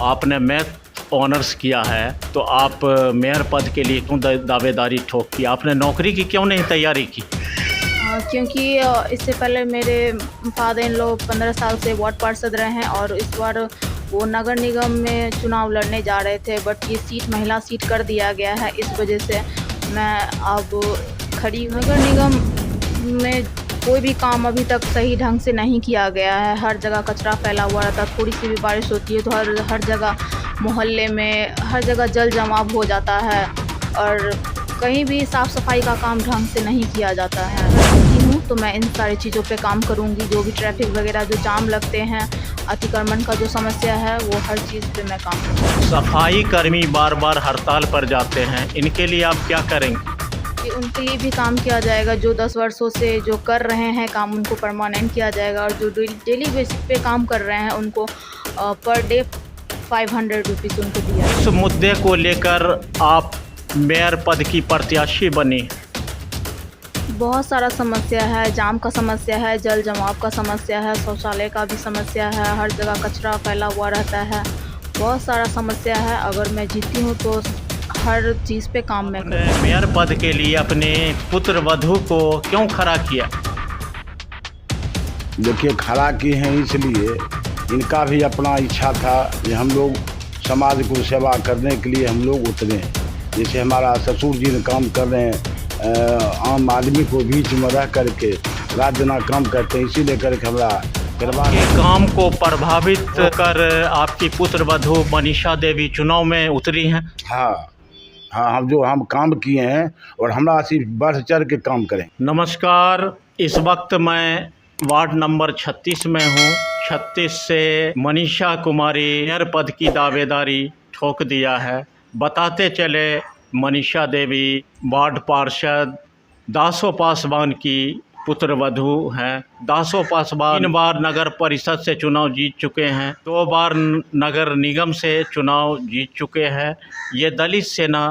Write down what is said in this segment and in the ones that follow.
आपने math honours किया है तो आप मेयर पद के लिए क्यों दावेदारी ठोक की? आपने नौकरी की क्यों नहीं तैयारी की? क्योंकि इससे पहले मेरे फादर इन लॉ 15 साल से वार्ड पार्षद रहे हैं और इस बार वो नगर निगम में चुनाव लड़ने जा रहे थे, बट ये सीट महिला सीट कर दिया गया है। इस वजह से मैं अब खड़ी हूँ। नगर निगम में कोई भी काम अभी तक सही ढंग से नहीं किया गया है। हर जगह कचरा फैला हुआ रहता है। थोड़ी सी भी बारिश होती है तो हर जगह मोहल्ले में हर जगह जल जमाव हो जाता है और कहीं भी साफ़ सफाई का काम ढंग से नहीं किया जाता है। अगर हूँ तो मैं इन सारी चीज़ों पे काम करूँगी। जो भी ट्रैफिक वगैरह जो जाम लगते हैं, अतिक्रमण का जो समस्या है, वो हर चीज़ पे मैं काम करूँगी। सफाई कर्मी बार बार हड़ताल पर जाते हैं, इनके लिए आप क्या करेंगे? कि उनके लिए भी काम किया जाएगा। जो 10 वर्षों से जो कर रहे हैं काम, उनको परमानेंट किया जाएगा और जो डेली बेसिस पे काम कर रहे हैं उनको पर डे 500 रुपीज़ उनको दिया। इस मुद्दे को लेकर आप मेयर पद की प्रत्याशी बनी। बहुत सारा समस्या है। जाम का समस्या है, जल जमाव का समस्या है, शौचालय का भी समस्या है, हर जगह कचरा फैला हुआ रहता है। बहुत सारा समस्या है। अगर मैं जीती हूँ तो हर चीज़ पे काम मैं करूँगी। मेयर पद के लिए अपने पुत्र वधू को क्यों खड़ा किया? देखिए, खड़ा की हैं इसलिए इनका भी अपना इच्छा था कि हम लोग समाज को सेवा करने के लिए हम लोग उतरे हैं। जैसे हमारा ससुर जी ने काम कर रहे हैं, आम आदमी को बीच में रह करके रात दिन काम करते हैं, इसीलिए करके हमारा के काम को प्रभावित कर आपकी पुत्र वधू मनीषा देवी चुनाव में उतरी हैं। हाँ, हम काम किए हैं और हमारा सिर्फ बढ़ चढ़ के काम करें। नमस्कार, इस वक्त मैं वार्ड नंबर 36 में हूँ। 36 से मनीषा कुमारी मेयर पद की दावेदारी ठोक दिया है। बताते चले, मनीषा देवी वार्ड पार्षद दासो पासवान की पुत्र वधू हैं। दासो पासवान 3 बार नगर परिषद से चुनाव जीत चुके हैं, 2 बार नगर निगम से चुनाव जीत चुके हैं। ये दलित सेना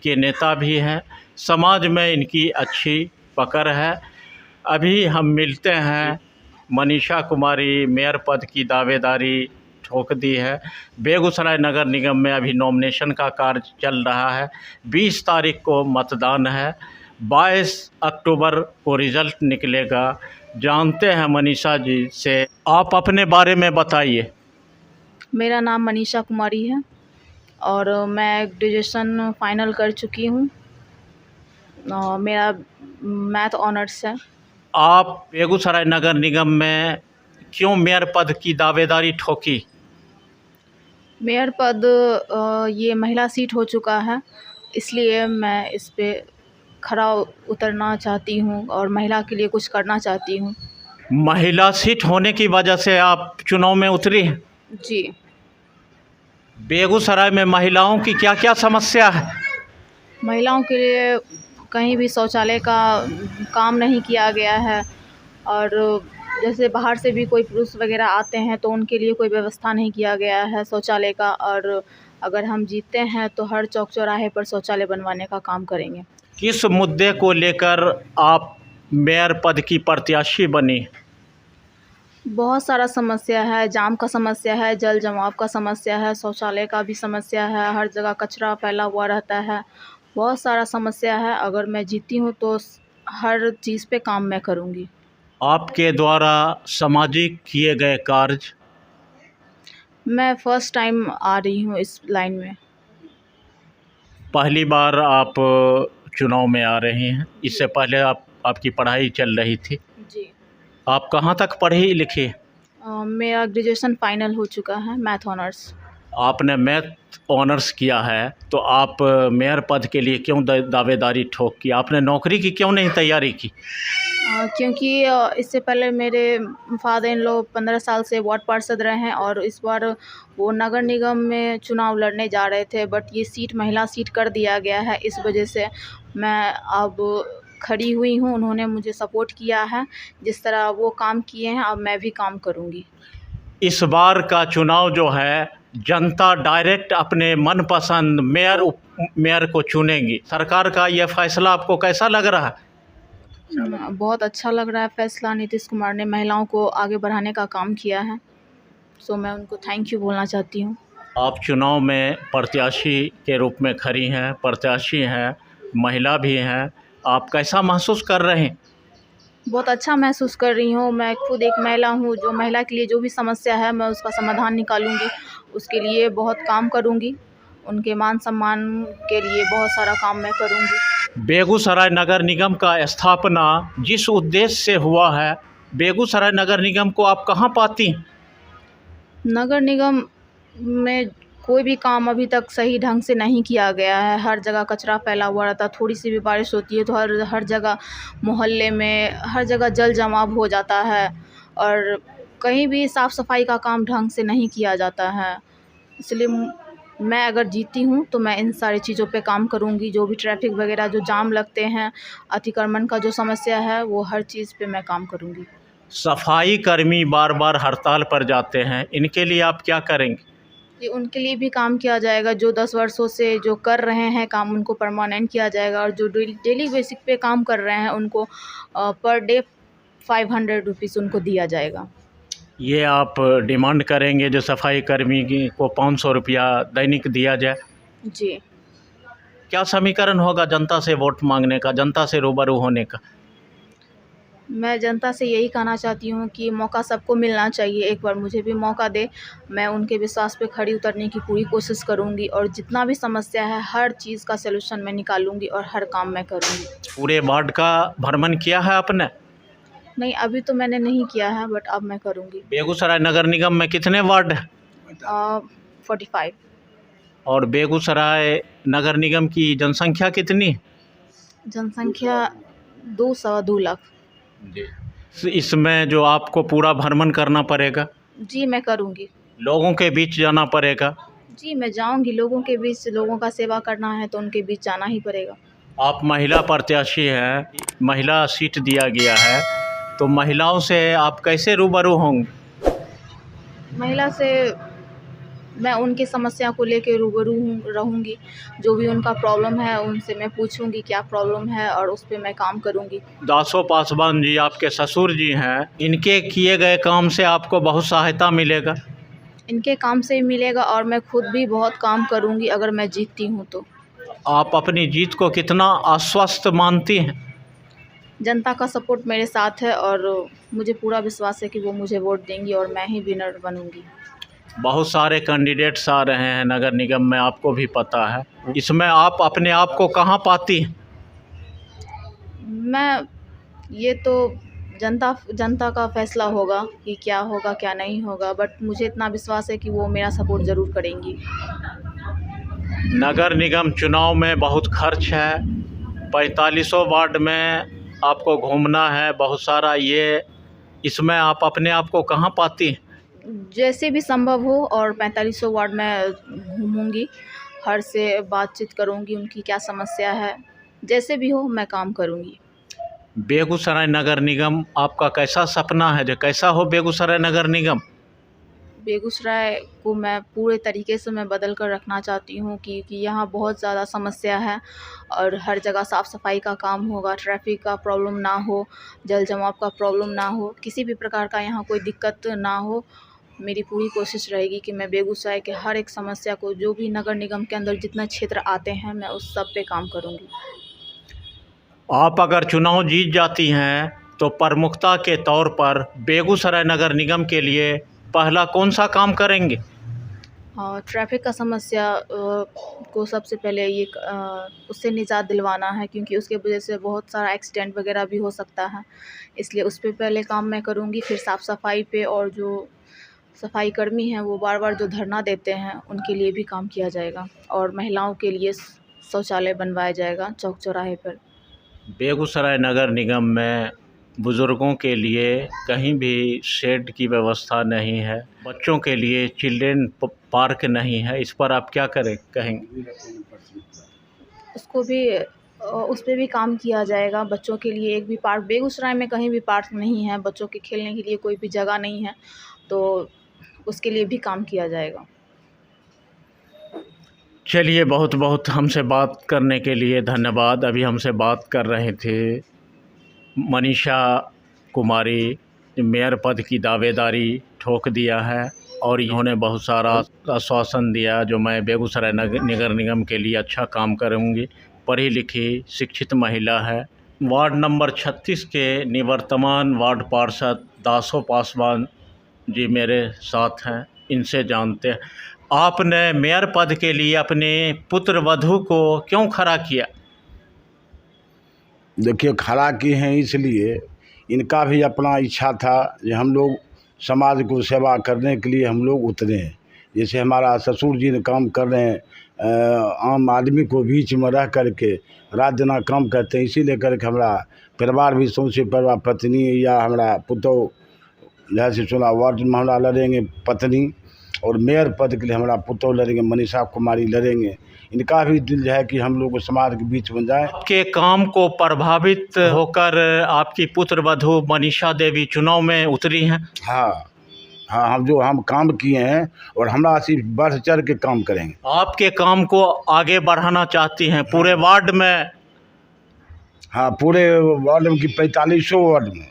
के नेता भी हैं। समाज में इनकी अच्छी पकड़ है। अभी हम मिलते हैं। मनीषा कुमारी मेयर पद की दावेदारी ठोक दी है। बेगूसराय नगर निगम में अभी नॉमिनेशन का कार्य चल रहा है। 20 तारीख को मतदान है। 22 अक्टूबर को रिज़ल्ट निकलेगा। जानते हैं मनीषा जी से। आप अपने बारे में बताइए। मेरा नाम मनीषा कुमारी है और मैं ग्रेजुएशन फाइनल कर चुकी हूँ। मेरा मैथ ऑनर्स है। आप बेगूसराय नगर निगम में क्यों मेयर पद की दावेदारी ठोकी? मेयर पद ये महिला सीट हो चुका है, इसलिए मैं इस पे खरा उतरना चाहती हूँ और महिला के लिए कुछ करना चाहती हूँ। महिला सीट होने की वजह से आप चुनाव में उतरी हैं? जी। बेगूसराय में महिलाओं की क्या क्या समस्या है? महिलाओं के लिए कहीं भी शौचालय का काम नहीं किया गया है और जैसे बाहर से भी कोई पुरुष वगैरह आते हैं तो उनके लिए कोई व्यवस्था नहीं किया गया है शौचालय का। और अगर हम जीतते हैं तो हर चौक चौराहे पर शौचालय बनवाने का काम करेंगे। किस मुद्दे को लेकर आप मेयर पद की प्रत्याशी बनी? बहुत सारा समस्या है। जाम का समस्या है, जल जमाव का समस्या है, शौचालय का भी समस्या है, हर जगह कचरा फैला हुआ रहता है। बहुत सारा समस्या है। अगर मैं जीती हूँ तो हर चीज़ पे काम मैं करूँगी। आपके द्वारा सामाजिक किए गए कार्य? मैं फ़र्स्ट टाइम आ रही हूँ इस लाइन में। पहली बार आप चुनाव में आ रही हैं। इससे पहले आपकी पढ़ाई चल रही थी। जी। आप कहाँ तक पढ़ी लिखी? मेरा ग्रेजुएशन फाइनल हो चुका है, मैथ ऑनर्स। आपने मैथ ऑनर्स किया है तो आप मेयर पद के लिए क्यों दावेदारी ठोक की? आपने नौकरी की क्यों नहीं तैयारी की? क्योंकि इससे पहले मेरे फादर इन लॉ 15 साल से वार्ड पार्षद रहे हैं और इस बार वो नगर निगम में चुनाव लड़ने जा रहे थे, बट ये सीट महिला सीट कर दिया गया है। इस वजह से मैं अब खड़ी हुई हूँ। उन्होंने मुझे सपोर्ट किया है। जिस तरह वो काम किए हैं अब मैं भी काम करूँगी। इस बार का चुनाव जो है, जनता डायरेक्ट अपने मनपसंद मेयर को चुनेंगी। सरकार का यह फैसला आपको कैसा लग रहा है? बहुत अच्छा लग रहा है फैसला। नीतीश कुमार ने महिलाओं को आगे बढ़ाने का काम किया है, सो मैं उनको थैंक यू बोलना चाहती हूँ। आप चुनाव में प्रत्याशी के रूप में खड़ी हैं, प्रत्याशी हैं, महिला भी हैं, आप कैसा महसूस कर रहे हैं? बहुत अच्छा महसूस कर रही हूँ। मैं खुद एक महिला हूँ, जो महिला के लिए जो भी समस्या है मैं उसका समाधान निकालूंगी, उसके लिए बहुत काम करूंगी, उनके मान सम्मान के लिए बहुत सारा काम मैं करूंगी। बेगूसराय नगर निगम का स्थापना जिस उद्देश्य से हुआ है, बेगूसराय नगर निगम को आप कहाँ पाती हैं? नगर निगम में कोई भी काम अभी तक सही ढंग से नहीं किया गया है। हर जगह कचरा फैला हुआ रहता है, थोड़ी सी भी बारिश होती है तो हर जगह मोहल्ले में हर जगह जल जमाव हो जाता है और कहीं भी साफ़ सफाई का काम ढंग से नहीं किया जाता है। इसलिए मैं अगर जीती हूँ तो मैं इन सारी चीज़ों पे काम करूँगी। जो भी ट्रैफिक वगैरह जो जाम लगते हैं, अतिक्रमण का जो समस्या है, वो हर चीज़ पे मैं काम करूँगी। सफाई कर्मी बार बार हड़ताल पर जाते हैं, इनके लिए आप क्या करेंगे? कि उनके लिए भी काम किया जाएगा। जो 10 वर्षों से जो कर रहे हैं काम, उनको परमानेंट किया जाएगा और जो डेली बेसिक पे काम कर रहे हैं उनको पर डे 500 रुपीज़ उनको दिया जाएगा। ये आप डिमांड करेंगे जो सफाई कर्मी को 500 रुपया दैनिक दिया जाए? जी। क्या समीकरण होगा जनता से वोट मांगने का, जनता से रूबरू होने का? मैं जनता से यही कहना चाहती हूँ कि मौका सबको मिलना चाहिए, एक बार मुझे भी मौका दे। मैं उनके विश्वास पे खड़ी उतरने की पूरी कोशिश करूँगी और जितना भी समस्या है हर चीज़ का सलूशन मैं निकालूंगी और हर काम मैं करूँगी। पूरे वार्ड का भ्रमण किया है आपने? नहीं, अभी तो मैंने नहीं किया है, बट अब मैं करूँगी। बेगूसराय नगर निगम में कितने वार्ड हैं? 45। और बेगूसराय नगर निगम की जनसंख्या कितनी है? जनसंख्या 2 लाख। इसमें जो आपको पूरा भ्रमण करना पड़ेगा, जी मैं करूँगी। लोगों के बीच जाना पड़ेगा। जी मैं जाऊँगी, लोगों के बीच, लोगों का सेवा करना है तो उनके बीच जाना ही पड़ेगा। आप महिला प्रत्याशी हैं, महिला सीट दिया गया है, तो महिलाओं से आप कैसे रूबरू होंगे? महिला से मैं उनकी समस्या को लेके रूबरू रहूँगी। जो भी उनका प्रॉब्लम है उनसे मैं पूछूंगी क्या प्रॉब्लम है और उस पर मैं काम करूँगी। दासो पासवान जी आपके ससुर जी हैं, इनके किए गए काम से आपको बहुत सहायता मिलेगा? इनके काम से ही मिलेगा और मैं खुद भी बहुत काम करूँगी अगर मैं जीतती हूँ तो। आप अपनी जीत को कितना आश्वस्त मानती हैं? जनता का सपोर्ट मेरे साथ है और मुझे पूरा विश्वास है कि वो मुझे वोट देंगी और मैं ही विनर बनूंगी। बहुत सारे कैंडिडेट्स आ रहे हैं नगर निगम में, आपको भी पता है, इसमें आप अपने आप को कहाँ पाती हैं? मैं ये तो जनता का फैसला होगा कि क्या होगा क्या नहीं होगा, बट मुझे इतना विश्वास है कि वो मेरा सपोर्ट ज़रूर करेंगी। नगर निगम चुनाव में बहुत खर्च है, 4500 वार्ड में आपको घूमना है बहुत सारा, ये इसमें आप अपने आप को कहाँ पाती हैं? जैसे भी संभव हो और 4500 वार्ड में घूमूंगी, हर से बातचीत करूंगी, उनकी क्या समस्या है, जैसे भी हो मैं काम करूंगी। बेगूसराय नगर निगम आपका कैसा सपना है, जो कैसा हो बेगूसराय नगर निगम? बेगूसराय को मैं पूरे तरीके से मैं बदल कर रखना चाहती हूँ क्योंकि यहाँ बहुत ज़्यादा समस्या है और हर जगह साफ़ सफाई का काम होगा, ट्रैफिक का प्रॉब्लम ना हो, जल जमाव का प्रॉब्लम ना हो, किसी भी प्रकार का यहाँ कोई दिक्कत ना हो। मेरी पूरी कोशिश रहेगी कि मैं बेगूसराय के हर एक समस्या को, जो भी नगर निगम के अंदर जितने क्षेत्र आते हैं, मैं उस सब पे काम करूँगी। आप अगर चुनाव जीत जाती हैं तो प्रमुखता के तौर पर बेगूसराय नगर निगम के लिए पहला कौन सा काम करेंगे? ट्रैफिक का समस्या को सबसे पहले ये उससे निजात दिलवाना है क्योंकि उसके वजह से बहुत सारा एक्सीडेंट वगैरह भी हो सकता है, इसलिए उस पर पहले काम मैं करूँगी। फिर साफ़ सफाई पे, और जो सफाई कर्मी हैं वो बार बार जो धरना देते हैं उनके लिए भी काम किया जाएगा और महिलाओं के लिए शौचालय बनवाया जाएगा चौक चौराहे पर। बेगूसराय नगर निगम में बुज़ुर्गों के लिए कहीं भी शेड की व्यवस्था नहीं है, बच्चों के लिए चिल्ड्रेन पार्क नहीं है, इस पर आप क्या कहेंगे? उसको भी उस पर भी काम किया जाएगा। बच्चों के लिए एक भी पार्क, बेगूसराय में कहीं भी पार्क नहीं है, बच्चों के खेलने के लिए कोई भी जगह नहीं है, तो उसके लिए भी काम किया जाएगा। चलिए, बहुत बहुत हमसे बात करने के लिए धन्यवाद। अभी हमसे बात कर रहे थे मनीषा कुमारी, मेयर पद की दावेदारी ठोक दिया है। और इन्होंने बहुत सारा आश्वासन दिया जो मैं बेगूसराय नगर निगम के लिए अच्छा काम करूँगी। पढ़ी लिखी शिक्षित महिला है। वार्ड नंबर 36 के निवर्तमान वार्ड पार्षद दासो पासवान जी मेरे साथ हैं, इनसे जानते हैं। आपने मेयर पद के लिए अपने पुत्र वधू को क्यों खड़ा किया? देखिए, खड़ा किए हैं इसलिए, इनका भी अपना इच्छा था कि हम लोग समाज को सेवा करने के लिए हम लोग उतरे हैं। जैसे हमारा ससुर जी ने काम कर रहे हैं, आम आदमी को बीच में रह करके रात दिन काम करते हैं, इसी लेकर के हमारा परिवार भी सौंसे परिवार, पत्नी या हमारा पुतौ जैसे चुनाव वार्ड में हमारा लड़ेंगे पत्नी, और मेयर पद के लिए हमारा पुतौ लड़ेंगे, मनीषा कुमारी लड़ेंगे। इनका भी दिल है कि हम लोग समाज के बीच में जाएं। आपके काम को प्रभावित होकर आपकी पुत्र वधू मनीषा देवी चुनाव में उतरी हैं। हाँ, हम काम किए हैं और हमरा सिर्फ बढ़ चढ़ के काम करेंगे। आपके काम को आगे बढ़ाना चाहती हैं पूरे वार्ड में? हाँ, पूरे वार्ड में की 4500 वार्ड में।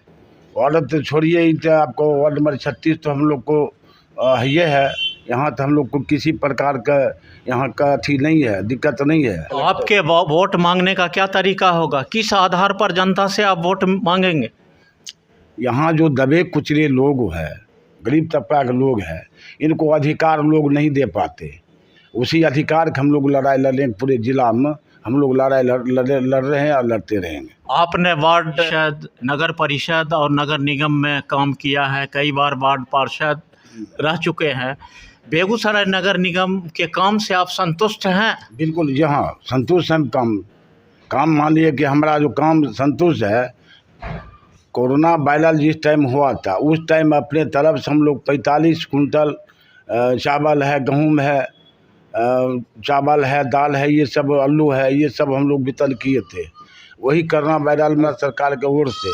वार्ड तो छोड़िए ही, तो आपको वार्ड नंबर 36 तो हम लोग को ये है, यहाँ तो हम लोग को किसी प्रकार का यहाँ का अथी नहीं है, दिक्कत नहीं है। आपके वोट मांगने का क्या तरीका होगा? किस आधार पर जनता से आप वोट मांगेंगे? यहाँ जो दबे कुचले लोग हैं, गरीब तबका के लोग हैं, इनको अधिकार लोग नहीं दे पाते। उसी अधिकार के हम लोग लड़ाई लड़ेंगे। पूरे जिला में हम लोग लड़ाई लड़ रहे हैं और लड़ते रहेंगे। आपने वार्ड पार्षद, नगर परिषद और नगर निगम में काम किया है, कई बार वार्ड पार्षद रह चुके हैं। बेगूसराय नगर निगम के काम से आप संतुष्ट हैं? बिल्कुल, यहाँ संतुष्ट हैं। काम मान लिए कि हमारा जो काम संतुष्ट है। कोरोना वायरल जिस टाइम हुआ था, उस टाइम अपने तरफ से हम लोग 45 कुंटल चावल है, गेहूँ है, चावल है, दाल है, ये सब आलू है, ये सब हम लोग वितरण किए थे। वही कोरोना वायरल में सरकार के ओर से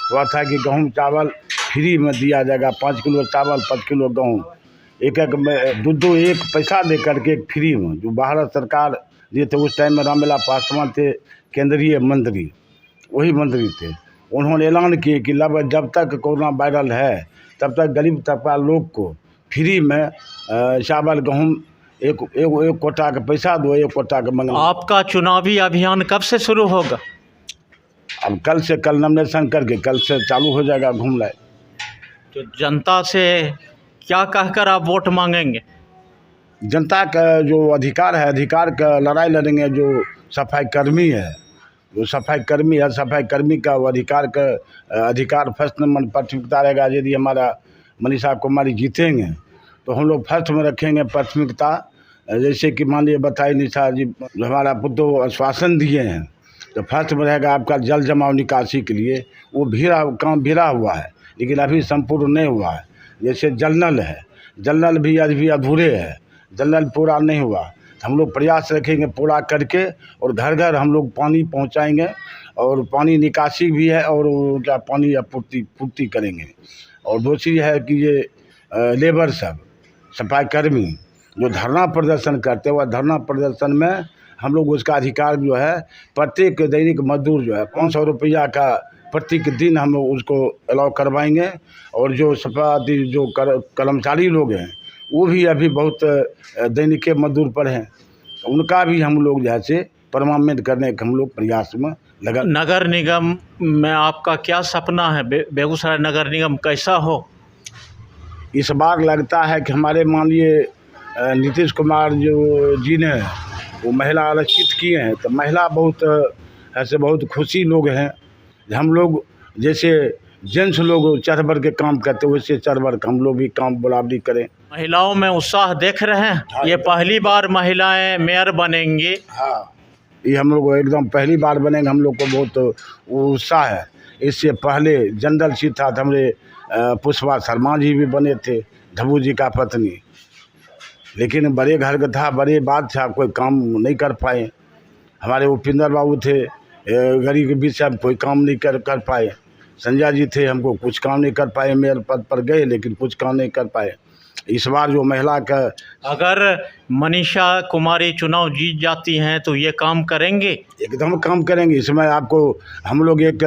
हुआ था कि गेहूँ चावल फ्री में दिया जाएगा। 5 किलो चावल, 5 किलो गेहूँ, एक में दो एक पैसा दे करके फ्री में, जो भारत सरकार दिए थे। उस टाइम में रामविलास पासवान थे केंद्रीय मंत्री, वही मंत्री थे। उन्होंने ऐलान किए कि जब तक कोरोना वायरल है तब तक गरीब तबका लोग को फ्री में चावल गेहूँ एक कोटा का पैसा दो, एक कोटा का मंगल। आपका चुनावी अभियान कब से शुरू होगा? अब कल से, कल नॉमिनेशन करके कल से चालू हो जाएगा घूम लाए। तो जनता से क्या कहकर आप वोट मांगेंगे? जनता का जो अधिकार है, अधिकार का लड़ाई लड़ेंगे। जो सफाई कर्मी है, सफाई कर्मी का वो अधिकार फर्स्ट नंबर प्राथमिकता रहेगा। यदि हमारा मनीषा कुमारी जीतेंगे तो हम लोग फर्स्ट में रखेंगे प्राथमिकता। जैसे कि मान लीजिए बताइए निशा जी, जो हमारा पुत्र आश्वासन दिए हैं, तो फर्स्ट में रहेगा आपका जल जमाव निकासी के लिए। वो काम भिड़ा हुआ है, लेकिन अभी संपूर्ण नहीं हुआ है। जैसे जल नल है, जल नल भी आज भी अधूरे है, जल नल पूरा नहीं हुआ। हम लोग प्रयास रखेंगे पूरा करके, और घर घर हम लोग पानी पहुंचाएंगे, और पानी निकासी भी है, और क्या पानी पूर्ति करेंगे। और दूसरी है कि ये लेबर सब, सफाई कर्मी जो धरना प्रदर्शन करते हैं, वह धरना प्रदर्शन में हम लोग उसका अधिकार जो है, प्रत्येक दैनिक मजदूर जो है 500 रुपया का प्रत्येक दिन हम लोग उसको अलाउ करवाएंगे। और जो सफाई जो कर्मचारी लोग हैं, वो भी अभी बहुत दैनिक मजदूर पर हैं, उनका भी हम लोग जैसे परमानेंट करने का हम लोग प्रयास में लगा। नगर निगम में आपका क्या सपना है? बेगूसराय नगर निगम कैसा हो? इस बार लगता है कि हमारे माननीय नीतीश कुमार जो जी ने वो महिला आरक्षित किए हैं, तो महिला बहुत ऐसे बहुत खुशी लोग हैं। हम लोग जैसे जेंट्स लोग चढ़ बढ़ के काम करते, वैसे चढ़ बढ़ के हम लोग भी काम बराबरी करें। महिलाओं में उत्साह देख रहे हैं? हाँ, ये पहली बार महिलाएं मेयर बनेंगी। हाँ, ये हम लोग एकदम पहली बार बनेंगे। हम लोग को बहुत उत्साह है। इससे पहले जनरल सीट था, हमारे पुष्पा शर्मा जी भी बने थे, धबू जी का पत्नी, लेकिन बड़े घर का था, बड़े बात था, कोई काम नहीं कर पाए। हमारे उपेंद्र बाबू थे, गरीब के बीच में कोई काम नहीं कर पाए। संजय जी थे, हमको कुछ काम नहीं कर पाए। मेयर पद पर गए लेकिन कुछ काम नहीं कर पाए। इस बार जो महिला का, अगर मनीषा कुमारी चुनाव जीत जाती हैं तो ये काम करेंगे? एकदम काम करेंगे। इसमें आपको हम लोग एक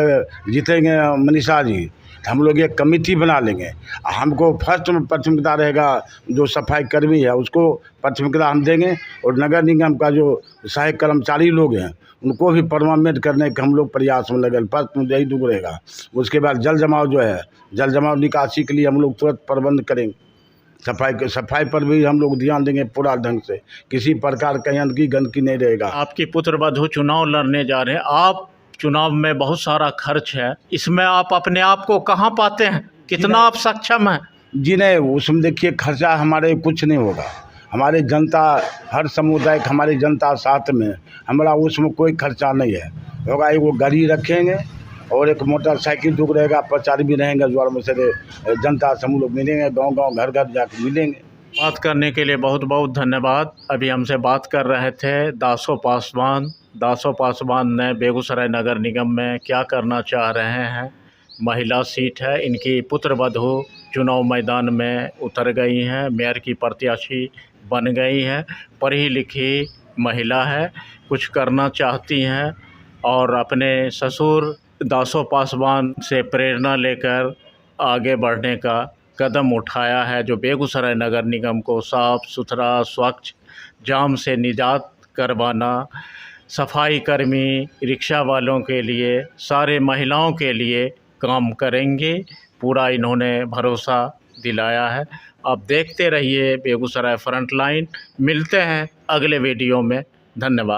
जीतेंगे मनीषा जी, तो हम लोग एक कमेटी बना लेंगे। हमको फर्स्ट में प्राथमिकता रहेगा, जो सफाई कर्मी है उसको प्राथमिकता हम देंगे, और नगर निगम का जो सहायक कर्मचारी लोग हैं उनको भी परमानेंट करने के हम लोग प्रयास में लगे। फर्स्ट में यही दुख रहेगा। उसके बाद जल जमाव जो है, जल जमाव निकासी के लिए हम लोग तुरंत प्रबंध करेंगे। सफाई पर भी हम लोग ध्यान देंगे पूरा ढंग से, किसी प्रकार का गंदगी नहीं रहेगा। आपकी पुत्रवधू चुनाव लड़ने जा रहे हैं, आप चुनाव में बहुत सारा खर्च है, इसमें आप अपने आप को कहाँ पाते हैं, कितना आप सक्षम हैं? जी नहीं, उसमें देखिए खर्चा हमारे कुछ नहीं होगा। हमारे जनता, हर समुदाय की हमारी जनता साथ में, हमारा उसमें कोई खर्चा नहीं है। होगा एक वो गाड़ी रखेंगे और एक मोटरसाइकिल दुख रहेगा, प्रचार भी रहेंगे, ज्वार में से जनता से हम लोग मिलेंगे, गांव-गांव घर-घर जाकर मिलेंगे। बात करने के लिए बहुत बहुत धन्यवाद। अभी हमसे बात कर रहे थे दासो पासवान। दासो पासवान ने बेगूसराय नगर निगम में क्या करना चाह रहे हैं। महिला सीट है, इनकी पुत्रवधू चुनाव मैदान में उतर गई हैं, मेयर की प्रत्याशी बन गई हैं, पढ़ी लिखी महिला है, कुछ करना चाहती हैं और अपने ससुर दासो पासवान से प्रेरणा लेकर आगे बढ़ने का कदम उठाया है, जो बेगूसराय नगर निगम को साफ़ सुथरा, स्वच्छ, जाम से निजात करवाना, सफाई कर्मी, रिक्शा वालों के लिए, सारे महिलाओं के लिए काम करेंगे, पूरा इन्होंने भरोसा दिलाया है। आप देखते रहिए बेगूसराय फ्रंटलाइन। मिलते हैं अगले वीडियो में। धन्यवाद।